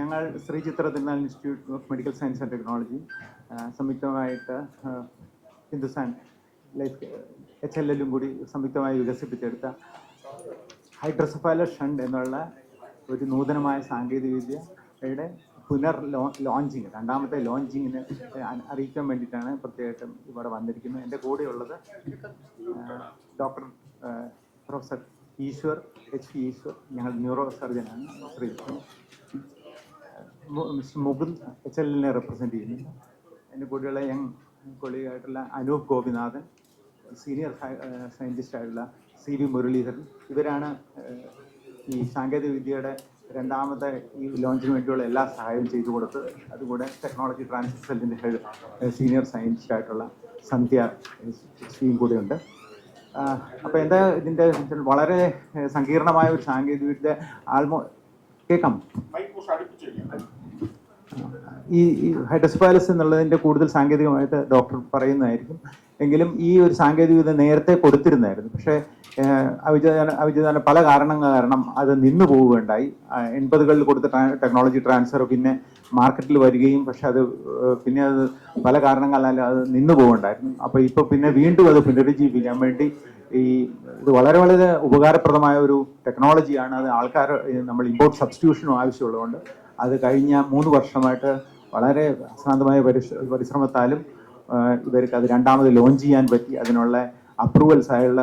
ഞങ്ങൾ Sree Chitra Tirunal institute of medical science and technology സംയുക്തമായിട്ട് Hindustan life HLL കൂടി സംയുക്തമായി വികസിപ്പിച്ചെടുത്ത ഹൈഡ്രോസെഫാലസ് ഷണ്ട് എന്നുള്ള ഒരു നൂതനമായ സാങ്കേതികവിദ്യയുടെ ലോഞ്ചിങ്, രണ്ടാമത്തെ ലോഞ്ചിങ്ങിന് അറിയിക്കാൻ വേണ്ടിയിട്ടാണ് പ്രത്യേകമായിട്ടും ഇവിടെ വന്നിരിക്കുന്നത്. എൻ്റെ കൂടെയുള്ളത് doctor professor Eswar H. Eswar, ഞങ്ങൾ ന്യൂറോ സർജനാണ്. Sree mister Mukund HLL represent ചെയ്യുന്നു. എൻ്റെ കൂടെയുള്ള യങ് കൊളീഗായിട്ടുള്ള അനൂപ് ഗോപിനാഥൻ, സീനിയർ സയൻറ്റിസ്റ്റ് ആയിട്ടുള്ള CV മുരളീധരൻ. ഇവരാണ് ഈ സാങ്കേതികവിദ്യയുടെ രണ്ടാമത്തെ ഈ ലോഞ്ചിന് വേണ്ടിയുള്ള എല്ലാ സഹായവും ചെയ്തു കൊടുത്തത്. അതുകൂടെ ടെക്നോളജി ട്രാൻസ്ഫർ സെല്ലിൻ്റെ ഹെഡ് സീനിയർ സയൻറ്റിസ്റ്റ് ആയിട്ടുള്ള സന്ധ്യ ശ്രീയും കൂടെയുണ്ട്. അപ്പോൾ എന്താ ഇതിൻ്റെ വളരെ സങ്കീർണമായ ഒരു സാങ്കേതികവിദ്യ കേൾക്കാം. ഈ ഹൈഡ്രോസെഫാലസ് എന്നുള്ളതിൻ്റെ കൂടുതൽ സാങ്കേതികമായിട്ട് ഡോക്ടർ പറയുന്നതായിരിക്കും. എങ്കിലും ഈ ഒരു സാങ്കേതികവിദ്യ നേരത്തെ കൊടുത്തിരുന്നായിരുന്നു. പക്ഷേ അവിചാരം പല കാരണങ്ങൾ കാരണം അത് നിന്നു പോവുകയുണ്ടായി. 80കളിൽ കൊടുത്ത ടെക്നോളജി ട്രാൻസ്ഫർ പിന്നെ മാർക്കറ്റിൽ വരികയും പക്ഷെ അത് പിന്നെ അത് പല കാരണങ്ങളാൽ അത് നിന്നു പോവുകയുണ്ടായിരുന്നു. അപ്പോൾ ഇപ്പോൾ പിന്നെ വീണ്ടും അത് പുനരുജ്ജീവിക്കാൻ വേണ്ടി ഇത് വളരെ വളരെ ഉപകാരപ്രദമായ ഒരു ടെക്നോളജിയാണ്. അത് ആൾക്കാർ നമ്മൾ ഇമ്പോർട്ട് സബ്സ്റ്റിറ്റ്യൂഷനും ആവശ്യമുള്ളതുകൊണ്ട് അത് കഴിഞ്ഞ 3 വർഷമായിട്ട് വളരെ അസാന്തമായ പരിശ്രമത്താലും ഇവർക്ക് അത് രണ്ടാമത് ലോഞ്ച് ചെയ്യാൻ പറ്റി. അതിനുള്ള അപ്രൂവൽസ് ആയുള്ള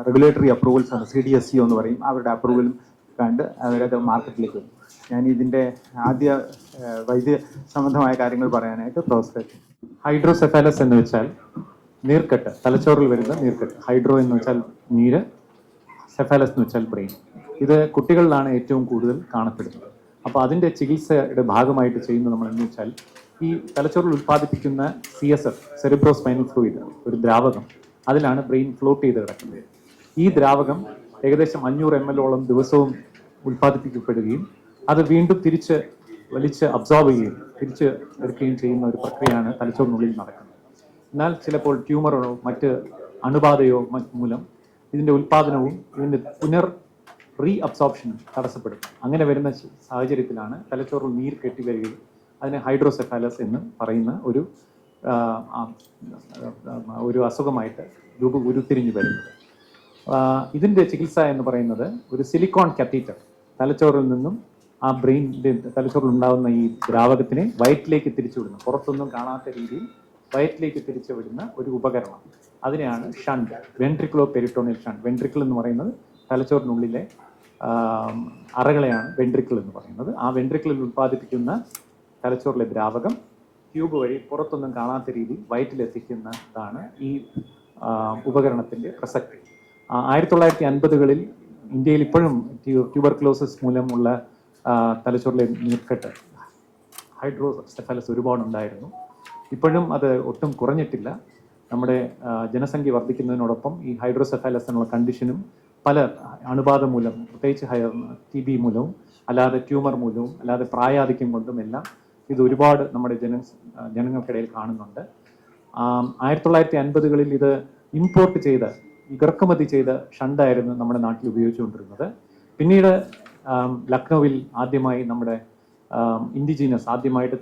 റെഗുലേറ്ററി അപ്രൂവൽസ് ആണ്, CDSCO എന്ന് പറയും. അവരുടെ അപ്രൂവലും കണ്ട് അവരത് മാർക്കറ്റിലേക്ക് വരും. ഞാൻ ഇതിൻ്റെ ആദ്യ വൈദ്യ സംബന്ധമായ കാര്യങ്ങൾ പറയാനായിട്ട് പ്രൊഫസർ. ഹൈഡ്രോസെഫാലസ് എന്ന് വെച്ചാൽ നീർക്കെട്ട്, തലച്ചോറിൽ വരുന്ന നീർക്കെട്ട്. ഹൈഡ്രോ എന്ന് വെച്ചാൽ നീര്, സെഫാലസ് എന്ന് വെച്ചാൽ ബ്രെയിൻ. ഇത് കുട്ടികളിലാണ് ഏറ്റവും കൂടുതൽ കാണപ്പെടുന്നത്. അപ്പോൾ അതിൻ്റെ ചികിത്സയുടെ ഭാഗമായിട്ട് ചെയ്യുന്നത് നമ്മൾ എന്ന് വെച്ചാൽ ഈ തലച്ചോറിൽ ഉൽപ്പാദിപ്പിക്കുന്ന CSF, സെറിബ്രോ സ്പൈനൽ ഫ്ലൂയിഡ്, ഒരു ദ്രാവകം, അതിലാണ് ബ്രെയിൻ ഫ്ലോട്ട് ചെയ്ത് കിടക്കുന്നത്. ഈ ദ്രാവകം ഏകദേശം 500 ml ദിവസവും ഉൽപ്പാദിപ്പിക്കപ്പെടുകയും അത് വീണ്ടും തിരിച്ച് വലിച്ച് അബ്സോർബ് ചെയ്യുകയും തിരിച്ച് എടുക്കുകയും ചെയ്യുന്ന ഒരു പ്രക്രിയയാണ് തലച്ചോറിനുള്ളിൽ നടക്കുന്നത്. എന്നാൽ ചിലപ്പോൾ ട്യൂമറോ മറ്റ് അണുബാധയോ മൂലം ഇതിൻ്റെ ഉൽപ്പാദനവും ഇതിൻ്റെ റീ അബ്സോർപ്ഷനും തടസ്സപ്പെടും. അങ്ങനെ വരുന്ന സാഹചര്യത്തിലാണ് തലച്ചോറിൽ നീർ കെട്ടി വരികയും അതിനെ ഹൈഡ്രോസെഫാലസ് എന്ന് പറയുന്ന ഒരു അസുഖമായിട്ട് ഉരുത്തിരിഞ്ഞു വരുന്നത്. ഇതിൻ്റെ ചികിത്സ എന്ന് പറയുന്നത് ഒരു സിലിക്കോൺ കാത്തീറ്റർ, തലച്ചോറിൽ നിന്നും ആ തലച്ചോറിൽ ഉണ്ടാകുന്ന ഈ ദ്രാവകത്തിനെ വയറ്റിലേക്ക് തിരിച്ചുവിടുന്നു, പുറത്തൊന്നും കാണാത്ത രീതിയിൽ വയറ്റിലേക്ക് തിരിച്ചു വിടുന്ന ഒരു ഉപകരണം. അതിനെയാണ് ഷണ്ട്, വെൻട്രിക്കുലോ പെരിറ്റോണിയൽ ഷണ്ട്. വെൻട്രിക്കിൾ എന്ന് പറയുന്നത് തലച്ചോറിനുള്ളിലെ അറകളെയാണ് വെൻട്രിക്കിൾ എന്ന് പറയുന്നത്. ആ വെൻട്രിക്കിളിൽ ഉൽപ്പാദിപ്പിക്കുന്ന തലച്ചോറിലെ ദ്രാവകം ട്യൂബ് വഴി പുറത്തൊന്നും കാണാത്ത രീതിയിൽ വയറ്റിലെത്തിക്കുന്നതാണ് ഈ ഉപകരണത്തിൻ്റെ പ്രസക്തി. 1950കളിൽ ഇന്ത്യയിൽ ഇപ്പോഴും ട്യൂബർക്ലോസിസ് മൂലമുള്ള തലച്ചോറിലെ നീർക്കെട്ട്, ഹൈഡ്രോസെഫാലസ് ഒരുപാടുണ്ടായിരുന്നു. ഇപ്പോഴും അത് ഒട്ടും കുറഞ്ഞിട്ടില്ല. നമ്മുടെ ജനസംഖ്യ വർദ്ധിക്കുന്നതിനോടൊപ്പം ഈ ഹൈഡ്രോസെഫാലസ് എന്നുള്ള കണ്ടീഷനും പല അണുബാധ മൂലം, പ്രത്യേകിച്ച് TB മൂലവും അല്ലാതെ ട്യൂമർ മൂലവും അല്ലാതെ പ്രായാധിക്യം കൊണ്ടും എല്ലാം ഇത് ഒരുപാട് നമ്മുടെ ജനങ്ങൾക്കിടയിൽ കാണുന്നുണ്ട്. 1950കളിൽ ഇത് ഇമ്പോർട്ട് ചെയ്ത, ഇറക്കുമതി ചെയ്ത ഷണ്ടായിരുന്നു നമ്മുടെ നാട്ടിൽ ഉപയോഗിച്ചുകൊണ്ടിരുന്നത്. പിന്നീട് ലക്നൌവിൽ ആദ്യമായി നമ്മുടെ ഇൻഡിജീനസ് ആദ്യമായിട്ട്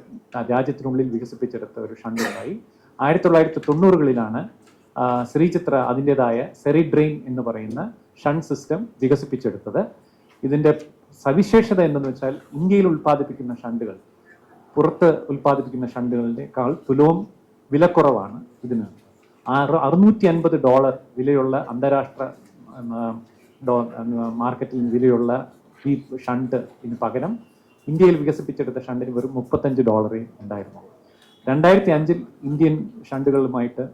രാജ്യത്തിനുള്ളിൽ വികസിപ്പിച്ചെടുത്ത ഒരു ഷണ്ട് ഉണ്ടായി. 1990കളിലാണ് ശ്രീ ചിത്ര അതിൻ്റെതായ സെറിഡ്രെയിൻ എന്ന് പറയുന്ന ഷണ്ട് സിസ്റ്റം വികസിപ്പിച്ചെടുത്തത്. ഇതിൻ്റെ സവിശേഷത എന്തെന്ന് വെച്ചാൽ ഇന്ത്യയിൽ ഉൽപ്പാദിപ്പിക്കുന്ന ഷണ്ടുകൾ പുറത്ത് ഉൽപ്പാദിപ്പിക്കുന്ന ഷണ്ടുകളുടെക്കാൾ തുലവും വിലക്കുറവാണ്. ഇതിന് $650 വിലയുള്ള അന്താരാഷ്ട്ര മാർക്കറ്റിൽ വിലയുള്ള ഈ ഷണ്ട് ഇതിന് പകരം ഇന്ത്യയിൽ വികസിപ്പിച്ചെടുത്ത ഷണ്ടിന് വെറും $35 ഉണ്ടായിരുന്നു. 2005 ഇന്ത്യൻ ഷണ്ടുകളുമായിട്ട്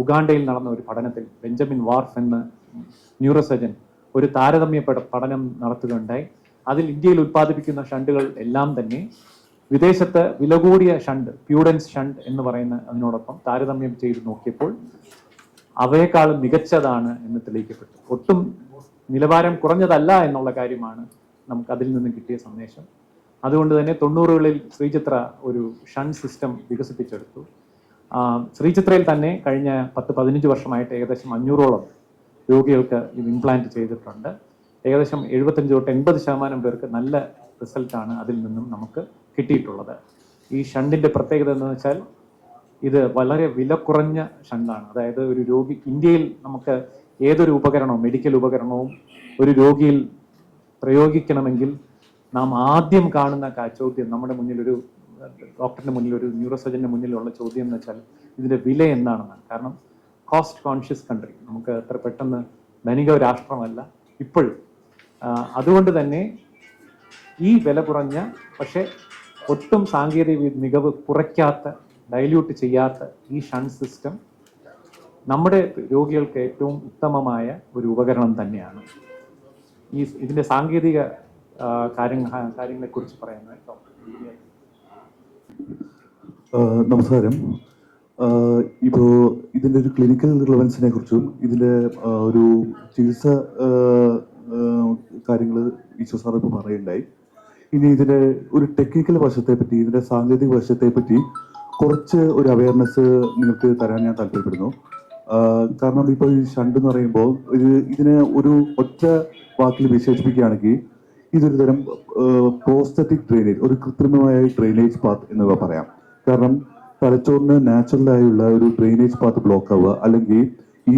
ഉഗാണ്ടയിൽ നടന്ന ഒരു പഠനത്തിൽ ബെഞ്ചമിൻ വാർഫ് എന്ന ന്യൂറോ സർജൻ ഒരു താരതമ്യ പഠനം നടത്തുകയുണ്ടായി. അതിൽ ഇന്ത്യയിൽ ഉൽപ്പാദിപ്പിക്കുന്ന ഷണ്ടുകൾ എല്ലാം തന്നെ വിദേശത്ത് വില കൂടിയ ഷണ്ട്, പ്യൂഡൻസ് ഷണ്ട് എന്ന് പറയുന്ന അതിനോടൊപ്പം താരതമ്യം ചെയ്ത് നോക്കിയപ്പോൾ അവയെക്കാളും മികച്ചതാണ് എന്ന് തെളിയിക്കപ്പെട്ടു. ഒട്ടും നിലവാരം കുറഞ്ഞതല്ല എന്നുള്ള കാര്യമാണ് നമുക്ക് അതിൽ നിന്ന് കിട്ടിയ സന്ദേശം. അതുകൊണ്ട് തന്നെ 90കളിൽ ശ്രീചിത്ര ഒരു ഷണ്ട് സിസ്റ്റം വികസിപ്പിച്ചെടുത്തു. ശ്രീചിത്രയിൽ തന്നെ കഴിഞ്ഞ 10-15 വർഷമായിട്ട് ഏകദേശം 500ഓളം രോഗികൾക്ക് ഇത് ഇംപ്ലാന്റ് ചെയ്തിട്ടുണ്ട്. ഏകദേശം 75-80% പേർക്ക് നല്ല റിസൾട്ടാണ് അതിൽ നിന്നും നമുക്ക് കിട്ടിയിട്ടുള്ളത്. ഈ ഷണ്ടിൻ്റെ പ്രത്യേകത എന്ന് വെച്ചാൽ ഇത് വളരെ വില കുറഞ്ഞ ഷണ്ടാണ്. അതായത് ഒരു രോഗി ഇന്ത്യയിൽ നമുക്ക് ഏതൊരു ഉപകരണവും മെഡിക്കൽ ഉപകരണവും ഒരു രോഗിയിൽ പ്രയോഗിക്കണമെങ്കിൽ നാം ആദ്യം കാണുന്ന ചോദ്യം നമ്മുടെ മുന്നിൽ ഒരു ഡോക്ടറിന്റെ മുന്നിൽ ഒരു ന്യൂറോ സർജന്റെ മുന്നിലുള്ള ചോദ്യം എന്ന് വെച്ചാൽ ഇതിന്റെ വില എന്താണെന്നാണ്. കാരണം കോസ്റ്റ് കോൺഷ്യസ് കൺട്രി, നമുക്ക് അത്ര പെട്ടെന്ന് ധനിക രാഷ്ട്രമല്ല ഇപ്പോഴും. അതുകൊണ്ട് തന്നെ ഈ വില കുറഞ്ഞ പക്ഷെ ഒട്ടും സാങ്കേതിക മികവ് കുറയ്ക്കാത്ത, ഡൈല്യൂട്ട് ചെയ്യാത്ത ഈ ഷണ്ട് സിസ്റ്റം നമ്മുടെ രോഗികൾക്ക് ഏറ്റവും ഉത്തമമായ ഒരു ഉപകരണം തന്നെയാണ്. ഇതിന്റെ സാങ്കേതിക കാര്യങ്ങളെ കുറിച്ച് പറയുന്നത് ഡോക്ടർ. നമസ്കാരം. ഇപ്പോൾ ഇതിൻ്റെ ഒരു ക്ലിനിക്കൽ റിലവൻസിനെ കുറിച്ചും ഇതിൻ്റെ ഒരു ചികിത്സ കാര്യങ്ങൾ ഈശ്വർ സാർ ഇപ്പോൾ പറയുണ്ടായി. ഇനി ഇതിൻ്റെ ഒരു ടെക്നിക്കൽ വശത്തെ പറ്റി, ഇതിൻ്റെ സാങ്കേതിക വശത്തെ പറ്റി കുറച്ച് ഒരു അവയർനെസ് നിങ്ങൾക്ക് തരാൻ ഞാൻ താല്പര്യപ്പെടുന്നു. കാരണം ഇപ്പോൾ ഈ ഷണ്ട് എന്ന് പറയുമ്പോൾ ഇതിനെ ഒരു ഒറ്റ വാക്കിൽ വിശേഷിപ്പിക്കുകയാണെങ്കിൽ ഇതൊരു തരം പ്രോസ്തറ്റിക് ഡ്രെയിനേജ്, ഒരു കൃത്രിമമായ ഡ്രെയിനേജ് പാത്ത് എന്ന് പറയാം. കാരണം തലച്ചോറിന് നാച്ചുറലായുള്ള ഒരു ഡ്രെയിനേജ് പാത്ത് ബ്ലോക്ക് ആവുക, അല്ലെങ്കിൽ ഈ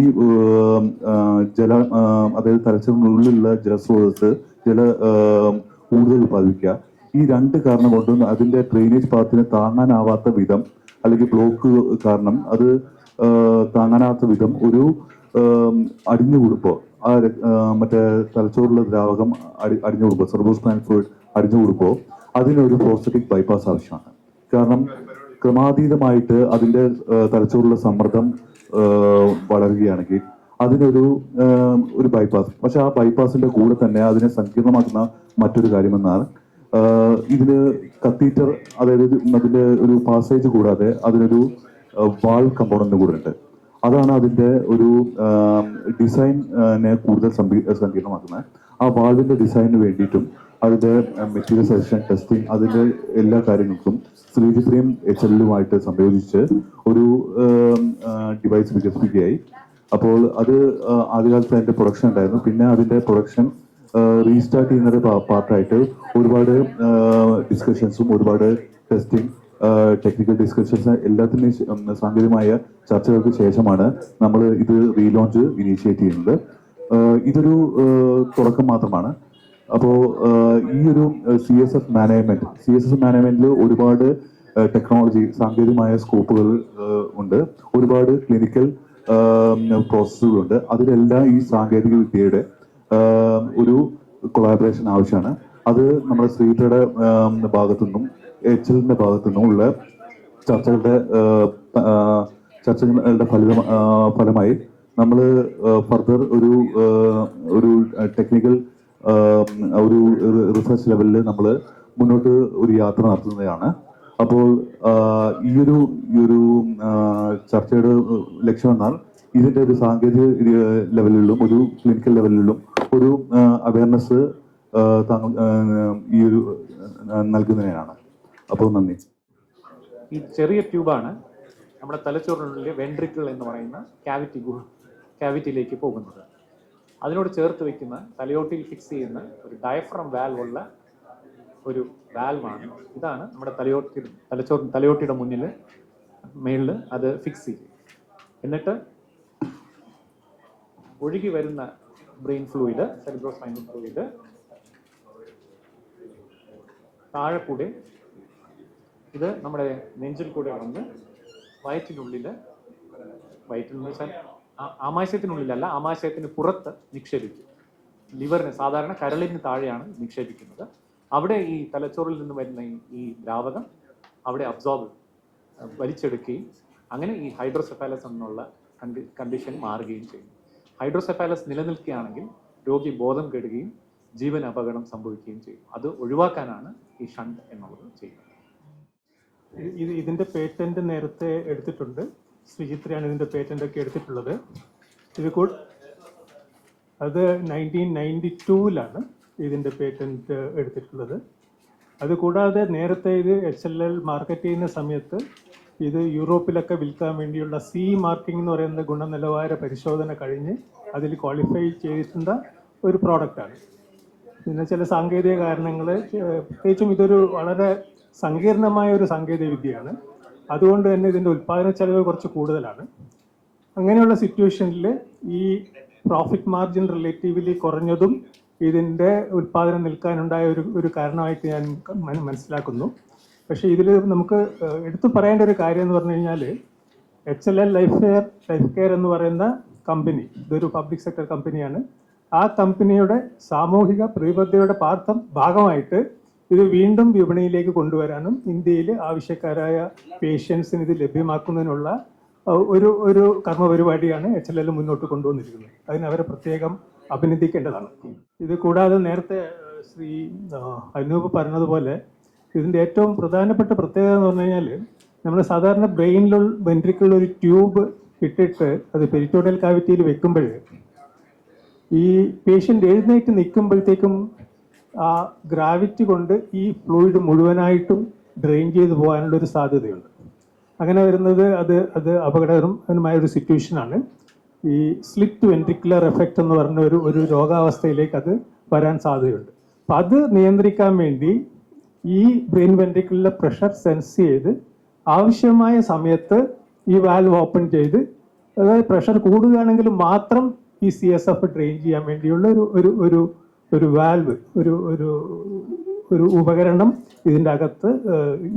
അതായത് തലച്ചോറിനുള്ളിലുള്ള ജലസ്രോതസ് കൂടുതൽ ഉത്പാദിപ്പിക്കുക, ഈ രണ്ട് കാരണം കൊണ്ടും അതിന്റെ ഡ്രെയിനേജ് പാത്തിന് താങ്ങാനാവാത്ത വിധം, അല്ലെങ്കിൽ ബ്ലോക്ക് കാരണം അത് താങ്ങാനാവാത്ത വിധം ഒരു അടിഞ്ഞുകൂടുമ്പോൾ മറ്റേ തലച്ചോറിലുള്ള ദ്രാവകം അടിഞ്ഞുകൂടുമ്പോൾ, സെർബോസ്പൈനൽ ഫ്ലൂയിഡ് അടിഞ്ഞുകൂടുമ്പോൾ അതിനൊരു പ്രോസ്തറ്റിക് ബൈപ്പാസ് ആവശ്യമാണ്. കാരണം ക്രമാതീതമായിട്ട് അതിന്റെ തലച്ചോറിലുള്ള സമ്മർദ്ദം വളരുകയാണെങ്കിൽ അതിനൊരു ബൈപ്പാസ്. പക്ഷെ ആ ബൈപ്പാസിന്റെ കൂടെ തന്നെ അതിനെ സങ്കീർണമാക്കുന്ന മറ്റൊരു കാര്യമെന്നാൽ ഇതിന് കത്തീറ്റർ, അതായത് അതിന്റെ ഒരു പാസേജ് കൂടാതെ അതിനൊരു വാൾ കമ്പോണന്റ് കൂടെ ഉണ്ട്. അതാണ് അതിന്റെ ഒരു ഡിസൈനെ കൂടുതൽ സങ്കീർണമാക്കുന്നത്. ആ വാൾവിന്റെ ഡിസൈനിന് വേണ്ടിയിട്ടും അതിന്റെ മെറ്റീരിയൽ സെലക്ഷൻ, ടെസ്റ്റിംഗ്, അതിന്റെ എല്ലാ കാര്യങ്ങൾക്കും 3D ഫ്രെയിം HL സംയോജിച്ച് ഒരു ഡിവൈസ് വികസിപ്പിക്കുകയായി. അപ്പോൾ അത് ആദ്യകാലത്ത് അതിന്റെ പ്രൊഡക്ഷൻ ഉണ്ടായിരുന്നു. പിന്നെ അതിന്റെ പ്രൊഡക്ഷൻ റീസ്റ്റാർട്ട് ചെയ്യുന്നൊരു പാർട്ടായിട്ട് ഒരുപാട് ഡിസ്കഷൻസും ഒരുപാട് ടെസ്റ്റിംഗ്, ടെക്നിക്കൽ ഡിസ്കഷൻസ് എല്ലാത്തിനും സാങ്കേതികമായ ചർച്ചകൾക്ക് ശേഷമാണ് നമ്മൾ ഇത് റീലോഞ്ച് ഇനീഷ്യേറ്റ് ചെയ്യുന്നത്. ഇതൊരു തുടക്കം മാത്രമാണ്. അപ്പോൾ ഈ ഒരു CSF മാനേജ്മെന്റിൽ ഒരുപാട് ടെക്നോളജി, സാങ്കേതികമായ സ്കോപ്പുകൾ ഉണ്ട്, ഒരുപാട് ക്ലിനിക്കൽ പ്രോസസ്സുകളുണ്ട്. അതിലെല്ലാം ഈ സാങ്കേതിക വിദ്യയുടെ ഒരു കൊളാബറേഷൻ ആവശ്യമാണ്. അത് നമ്മുടെ ശ്രീധയുടെ ഭാഗത്തുനിന്നും HLന്റെ ഭാഗത്തുനിന്നും ഉള്ള ചർച്ചകളുടെ ഫലമായി നമ്മൾ ഫർദർ ഒരു ടെക്നിക്കൽ ഒരു റിസർച്ച് ലെവലിൽ നമ്മൾ മുന്നോട്ട് ഒരു യാത്ര നടത്തുന്നതാണ്. അപ്പോൾ ഈ ഒരു ചർച്ചയുടെ ലക്ഷ്യം എന്നാൽ ഇതിന്റെ ഒരു സാങ്കേതിക ലെവലിലും ഒരു ക്ലിനിക്കൽ ലെവലിലും ഒരു അവയർനെസ് ഈ ഒരു നൽകുന്നതിനാണ്. അപ്പോൾ നന്ദി. ഈ ചെറിയ ട്യൂബാണ് നമ്മുടെ തലച്ചോറിനുള്ളിലെ വെൻട്രിക്കിൾ എന്ന് പറയുന്ന ക്യാവിറ്റിയിലേക്ക് പോകുന്നത്. അതിനോട് ചേർത്ത് വെക്കുന്ന, തലയോട്ടിയിൽ ഫിക്സ് ചെയ്യുന്ന ഒരു ഡയഫ്രം വാൽവ് ഉള്ള ഒരു വാൽവാണ്. ഇതാണ് നമ്മുടെ തലയോട്ടിയുടെ മേളിൽ അത് ഫിക്സ് ചെയ്യും. എന്നിട്ട് ഒഴുകി വരുന്ന ബ്രെയിൻ ഫ്ലൂയിഡ്, സെറിബ്രോസ്പൈനൽ ഫ്ലൂയിഡ് താഴെ കൂടെ ഇത് നമ്മുടെ നെഞ്ചിൽ കൂടെ വന്ന് വയറ്റിൽ വെച്ചാൽ ആമാശയത്തിനുള്ളിലല്ല, ആമാശയത്തിന് പുറത്ത് നിക്ഷേപിക്കും. ലിവറിന്, സാധാരണ കരളിന് താഴെയാണ് നിക്ഷേപിക്കുന്നത്. അവിടെ ഈ തലച്ചോറിൽ നിന്ന് വരുന്ന ഈ ദ്രാവകം അവിടെ വലിച്ചെടുക്കുകയും അങ്ങനെ ഈ ഹൈഡ്രോസെഫാലസ് എന്നുള്ള കണ്ടീഷൻ മാറുകയും ചെയ്യും. ഹൈഡ്രോസെഫാലസ് നിലനിൽക്കുകയാണെങ്കിൽ രോഗി ബോധം കെടുകയും ജീവൻ അപകടം സംഭവിക്കുകയും ചെയ്യും. അത് ഒഴിവാക്കാനാണ് ഈ ഷണ്ട് എന്നുള്ളത് ചെയ്യുന്നത്. ഇതിന്റെ പേറ്റന്റ് നേരത്തെ എടുത്തിട്ടുണ്ട്. ശ്രീചിത്രയാണ് ഇതിന്റെ പേറ്റന്റ് ഒക്കെ എടുത്തിട്ടുള്ളത്. അത് 1992 ഇതിന്റെ പേറ്റന്റ് എടുത്തിട്ടുള്ളത്. അതുകൂടാതെ നേരത്തെ ഇത് HLL മാർക്കറ്റ് ചെയ്യുന്ന സമയത്ത് ഇത് യൂറോപ്പിലൊക്കെ വിൽക്കാൻ വേണ്ടിയുള്ള CE മാർക്കിംഗ് എന്ന് പറയുന്ന ഗുണനിലവാര പരിശോധന കഴിഞ്ഞ് അതിൽ ക്വാളിഫൈ ചെയ്തിട്ടുള്ള ഒരു പ്രോഡക്റ്റാണ്. പിന്നെ ചില സാങ്കേതിക കാരണങ്ങൾ, പ്രത്യേകിച്ചും ഇതൊരു വളരെ സങ്കീർണമായ ഒരു സാങ്കേതിക വിദ്യയാണ്. അതുകൊണ്ട് തന്നെ ഇതിൻ്റെ ഉൽപ്പാദന ചെലവ് കുറച്ച് കൂടുതലാണ്. അങ്ങനെയുള്ള സിറ്റുവേഷനിൽ ഈ പ്രോഫിറ്റ് മാർജിൻ റിലേറ്റീവ്ലി കുറഞ്ഞതും ഇതിൻ്റെ ഉൽപ്പാദനം നിൽക്കാനുണ്ടായ ഒരു കാരണമായിട്ട് ഞാൻ മനസ്സിലാക്കുന്നു. പക്ഷേ ഇതിൽ നമുക്ക് എടുത്തു പറയേണ്ട ഒരു കാര്യം എന്ന് പറഞ്ഞു കഴിഞ്ഞാൽ, HLL ലൈഫ് കെയർ എന്ന് പറയുന്ന കമ്പനി ഇതൊരു പബ്ലിക് സെക്ടർ കമ്പനിയാണ്. ആ കമ്പനിയുടെ സാമൂഹിക പ്രതിബദ്ധതയുടെ ഭാഗമായിട്ട് ഇത് വീണ്ടും വിപണിയിലേക്ക് കൊണ്ടുവരാനും ഇന്ത്യയിൽ ആവശ്യക്കാരായ പേഷ്യൻസിന് ഇത് ലഭ്യമാക്കുന്നതിനുള്ള ഒരു കർമ്മപരിപാടിയാണ് HLL മുന്നോട്ട് കൊണ്ടുവന്നിരിക്കുന്നത്. അതിന് അവരെ പ്രത്യേകം അഭിനന്ദിക്കേണ്ടതാണ്. ഇത് കൂടാതെ നേരത്തെ ശ്രീ അനൂപ് പറഞ്ഞതുപോലെ ഇതിൻ്റെ ഏറ്റവും പ്രധാനപ്പെട്ട പ്രത്യേകത എന്ന് പറഞ്ഞു കഴിഞ്ഞാൽ, നമ്മൾ സാധാരണ ബ്രെയിനിലുള്ള വെൻട്രിക്കിളിൽ ഒരു ട്യൂബ് ഇട്ടിട്ട് അത് പെരിറ്റോഡിയൽ കാവിറ്റിയിൽ വെക്കുമ്പോൾ ഈ പേഷ്യൻ്റ് എഴുന്നേറ്റ് നിൽക്കുമ്പോഴത്തേക്കും ആ ഗ്രാവിറ്റി കൊണ്ട് ഈ ഫ്ലൂയിഡ് മുഴുവനായിട്ടും ഡ്രെയിൻ ചെയ്ത് പോകാനുള്ള ഒരു സാധ്യതയുണ്ട്. അങ്ങനെ വരുന്നത് അത് അപകടകരമായ ഒരു സിറ്റുവേഷനാണ്. ഈ സ്ലിറ്റ് വെൻട്രിക്കുലർ എഫക്റ്റ് എന്ന് പറഞ്ഞ ഒരു രോഗാവസ്ഥയിലേക്ക് അത് വരാൻ സാധ്യതയുണ്ട്. അപ്പം അത് നിയന്ത്രിക്കാൻ വേണ്ടി ഈ ബ്രെയിൻ വെൻട്രിക്കിളിലെ പ്രഷർ സെൻസ് ചെയ്ത് ആവശ്യമായ സമയത്ത് ഈ വാൽവ് ഓപ്പൺ ചെയ്ത്, അതായത് പ്രഷർ കൂടുകയാണെങ്കിൽ മാത്രം ഈ CSF ഡ്രെയിൻ ചെയ്യാൻ വേണ്ടിയുള്ള ഒരു വാൽവ്, ഒരു ഉപകരണം ഇതിൻ്റെ അകത്ത്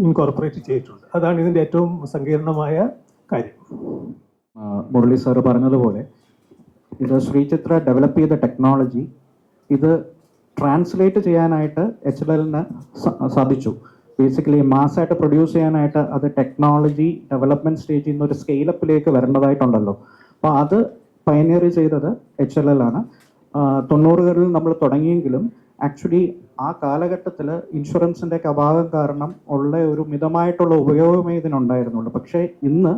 ഇൻകോർപ്പറേറ്റ് ചെയ്തിട്ടുണ്ട്. അതാണ് ഇതിൻ്റെ ഏറ്റവും സങ്കീർണമായ കാര്യം. മുരളി സാറ് പറഞ്ഞതുപോലെ ഇത് ശ്രീചിത്ര ഡെവലപ്പ് ചെയ്ത ടെക്നോളജി ഇത് ട്രാൻസ്ലേറ്റ് ചെയ്യാനായിട്ട് HLL-ന് സാധിച്ചു. ബേസിക്കലി മാസ്സായിട്ട് പ്രൊഡ്യൂസ് ചെയ്യാനായിട്ട് അത് ടെക്നോളജി ഡെവലപ്മെൻറ്റ് സ്റ്റേജിൽ നിന്ന് ഒരു സ്കെയിലപ്പിലേക്ക് വരേണ്ടതായിട്ടുണ്ടല്ലോ. അപ്പോൾ അത് പയനിയർ ചെയ്തത് HLL ആണ്. 90കളിൽ നമ്മൾ തുടങ്ങിയെങ്കിലും ആക്ച്വലി ആ കാലഘട്ടത്തിൽ ഇൻഷുറൻസിൻ്റെ ഒക്കെ അഭാവം കാരണം ഉള്ള ഒരു മിതമായിട്ടുള്ള ഉപയോഗമേ ഇതിനുണ്ടായിരുന്നുള്ളൂ. പക്ഷേ ഇന്ന്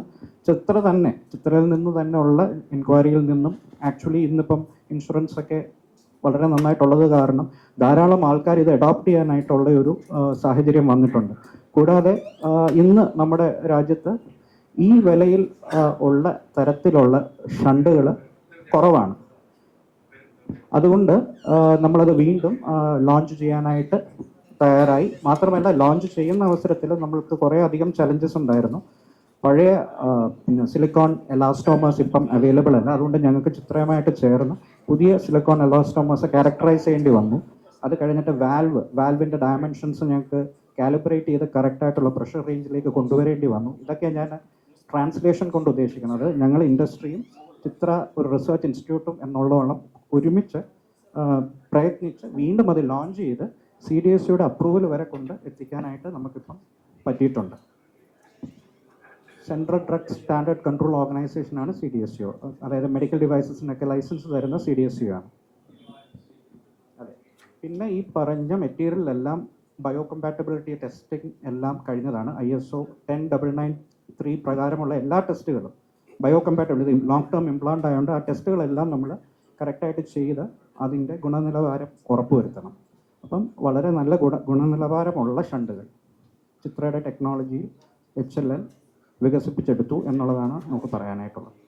ചിത്രയിൽ നിന്ന് തന്നെ ഉള്ള എൻക്വയറിയിൽ നിന്നും ആക്ച്വലി ഇന്നിപ്പം ഇൻഷുറൻസ് ഒക്കെ വളരെ നന്നായിട്ടുള്ളത് കാരണം ധാരാളം ആൾക്കാർ ഇത് അഡോപ്റ്റ് ചെയ്യാനായിട്ടുള്ള ഒരു സാഹചര്യം വന്നിട്ടുണ്ട്. കൂടാതെ ഇന്ന് നമ്മുടെ രാജ്യത്ത് ഈ വിലയിൽ ഉള്ള തരത്തിലുള്ള ഷണ്ടുകൾ കുറവാണ്. അതുകൊണ്ട് നമ്മളത് വീണ്ടും ലോഞ്ച് ചെയ്യാനായിട്ട് തയ്യാറായി. മാത്രമല്ല ലോഞ്ച് ചെയ്യുന്ന അവസരത്തിൽ നമ്മൾക്ക് കുറേ അധികം ചലഞ്ചസ് ഉണ്ടായിരുന്നു. പഴയ സിലിക്കോൺ എലാസ്റ്റോമേഴ്സ് ഇപ്പം അവൈലബിൾ അല്ല. അതുകൊണ്ട് ഞങ്ങൾക്ക് ചിത്രമായിട്ട് ചേർന്ന് പുതിയ സിലിക്കോൺ എലാസ്റ്റോമേഴ്സ് ക്യാരക്ടറൈസ് ചെയ്യേണ്ടി വന്നു. അത് കഴിഞ്ഞിട്ട് വാൽവിൻ്റെ ഡയമെൻഷൻസ് ഞങ്ങൾക്ക് കാലിബ്രേറ്റ് ചെയ്ത് കറക്റ്റായിട്ടുള്ള പ്രഷർ റേഞ്ചിലേക്ക് കൊണ്ടുവരേണ്ടി വന്നു. ഇതൊക്കെ ഞാൻ ട്രാൻസ്ലേഷൻ കൊണ്ട് ഉദ്ദേശിക്കുന്നത്. ഞങ്ങൾ ഇൻഡസ്ട്രിയും ചിത്ര ഒരു റിസർച്ച് ഇൻസ്റ്റിറ്റ്യൂട്ടും എന്നുള്ളവണ്ണം ഒരുമിച്ച് പ്രയത്നിച്ച് വീണ്ടും അത് ലോഞ്ച് ചെയ്ത് CDSCയുടെ അപ്രൂവൽ വരെ കൊണ്ട് എത്തിക്കാനായിട്ട് നമുക്കിപ്പം പറ്റിയിട്ടുണ്ട്. സെൻട്രൽ ഡ്രഗ് സ്റ്റാൻഡേർഡ് കൺട്രോൾ ഓർഗനൈസേഷനാണ് CDSCO. അതായത് മെഡിക്കൽ ഡിവൈസസിനൊക്കെ ലൈസൻസ് തരുന്ന CDSCO ആണ്. അതെ. പിന്നെ ഈ പറഞ്ഞ മെറ്റീരിയലെല്ലാം ബയോകമ്പാറ്റബിലിറ്റി ടെസ്റ്റിംഗ് എല്ലാം കഴിഞ്ഞതാണ്. ISO 10993 പ്രകാരമുള്ള എല്ലാ ടെസ്റ്റുകളും ബയോകമ്പാറ്റബിലിറ്റി ലോങ് ടേം ഇംപ്ലാന്റ് ആയതുകൊണ്ട് ആ ടെസ്റ്റുകളെല്ലാം നമ്മൾ കറക്റ്റായിട്ട് ചെയ്ത് അതിൻ്റെ ഗുണനിലവാരം ഉറപ്പുവരുത്തണം. അപ്പം വളരെ നല്ല ഗുണനിലവാരമുള്ള ഷണ്ടുകൾ ചിത്രയുടെ ടെക്നോളജിയിൽ HLL വികസിപ്പിച്ചെടുത്തു എന്നുള്ളതാണ് നമുക്ക് പറയാനായിട്ടുള്ളത്.